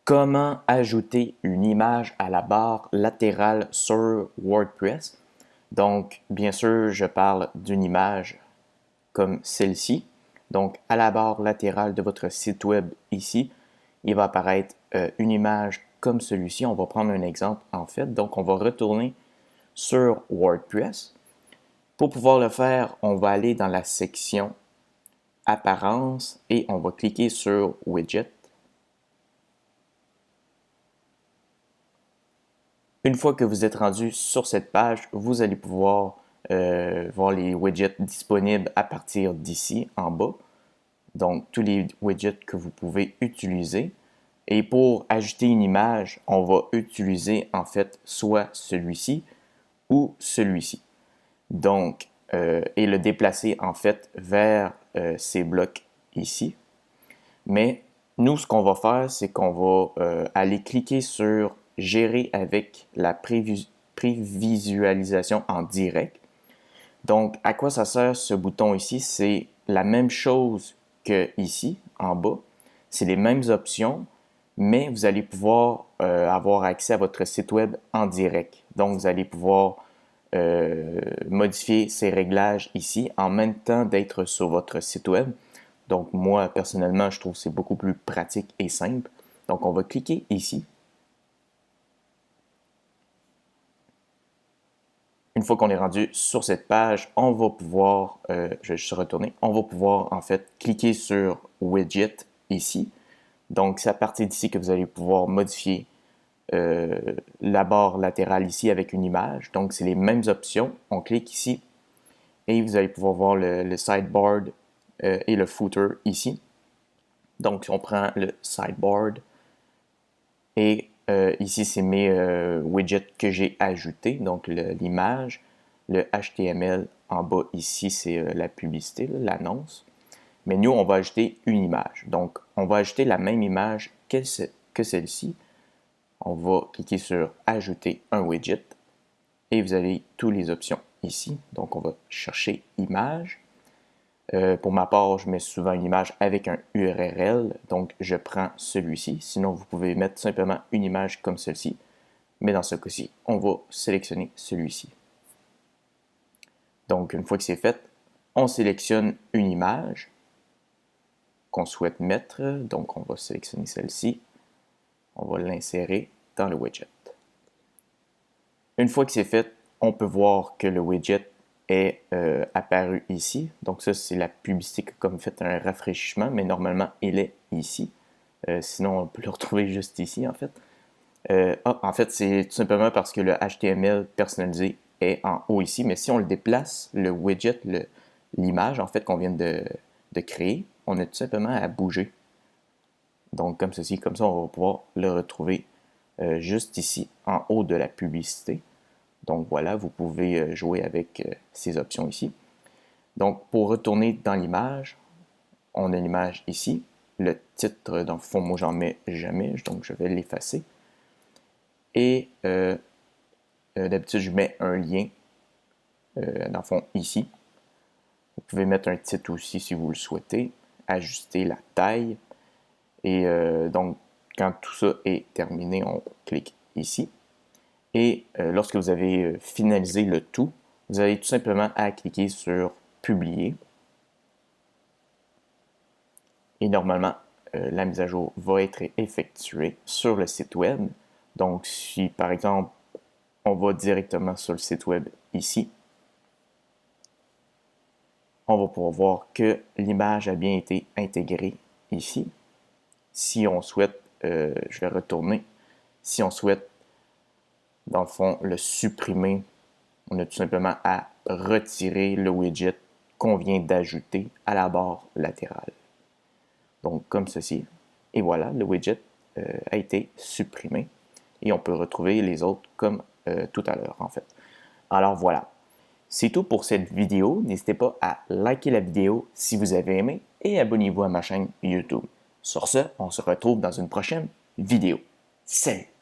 Comment ajouter une image à la barre latérale sur WordPress? Donc, bien sûr, je parle d'une image comme celle-ci. Donc, à la barre latérale de votre site web ici, il va apparaître une image comme celui-ci. On va prendre un exemple en fait. Donc, on va retourner sur WordPress. Pour pouvoir le faire, on va aller dans la section Apparence et on va cliquer sur Widget. Une fois que vous êtes rendu sur cette page, vous allez pouvoir voir les widgets disponibles à partir d'ici en bas. Donc, tous les widgets que vous pouvez utiliser. Et pour ajouter une image, on va utiliser en fait soit celui-ci ou celui-ci. Donc, et le déplacer en fait vers ces blocs ici. Mais nous, ce qu'on va faire, c'est qu'on va aller cliquer sur Gérer avec la prévisualisation en direct. Donc, à quoi ça sert ce bouton ici? C'est la même chose que ici, en bas. C'est les mêmes options, mais vous allez pouvoir avoir accès à votre site web en direct. Donc, vous allez pouvoir modifier ces réglages ici en même temps d'être sur votre site web. Donc, moi, personnellement, je trouve que c'est beaucoup plus pratique et simple. Donc, on va cliquer ici. Une fois qu'on est rendu sur cette page, on va pouvoir, je vais juste retourner, on va pouvoir en fait cliquer sur Widget ici. Donc, c'est à partir d'ici que vous allez pouvoir modifier la barre latérale ici avec une image. Donc, c'est les mêmes options. On clique ici et vous allez pouvoir voir le sideboard et le footer ici. Donc, si on prend le sideboard et ici, c'est mes widgets que j'ai ajoutés, donc l'image, le HTML en bas ici, c'est la publicité, l'annonce. Mais nous, on va ajouter une image. Donc, on va ajouter la même image que celle-ci. On va cliquer sur Ajouter un widget et vous avez toutes les options ici. Donc, on va chercher Image. Pour ma part, je mets souvent une image avec un URL, donc je prends celui-ci. Sinon, vous pouvez mettre simplement une image comme celle-ci. Mais dans ce cas-ci, on va sélectionner celui-ci. Donc, une fois que c'est fait, on sélectionne une image qu'on souhaite mettre. Donc, on va sélectionner celle-ci. On va l'insérer dans le widget. Une fois que c'est fait, on peut voir que le widget est apparu ici. Donc ça, c'est la publicité qui a comme fait un rafraîchissement, mais normalement, il est ici. Sinon, on peut le retrouver juste ici, en fait. En fait, c'est tout simplement parce que le HTML personnalisé est en haut ici, mais si on le déplace, le widget, l'image, en fait, qu'on vient de créer, on a tout simplement à bouger. Donc, comme ceci, comme ça, on va pouvoir le retrouver juste ici, en haut de la publicité. Donc voilà, vous pouvez jouer avec ces options ici. Donc pour retourner dans l'image, on a l'image ici. Le titre, dans le fond, moi j'en mets jamais, donc je vais l'effacer. Et d'habitude, je mets un lien, dans le fond, ici. Vous pouvez mettre un titre aussi si vous le souhaitez, ajuster la taille. Et donc, quand tout ça est terminé, on clique ici. Et lorsque vous avez finalisé le tout, vous avez tout simplement à cliquer sur Publier. Et normalement, la mise à jour va être effectuée sur le site web. Donc, si par exemple, on va directement sur le site web ici, on va pouvoir voir que l'image a bien été intégrée ici. Si on souhaite, je vais retourner, si on souhaite, dans le fond, le supprimer, on a tout simplement à retirer le widget qu'on vient d'ajouter à la barre latérale. Donc, comme ceci. Et voilà, le widget a été supprimé. Et on peut retrouver les autres comme tout à l'heure, en fait. Alors voilà. C'est tout pour cette vidéo. N'hésitez pas à liker la vidéo si vous avez aimé et abonnez-vous à ma chaîne YouTube. Sur ce, on se retrouve dans une prochaine vidéo. Salut!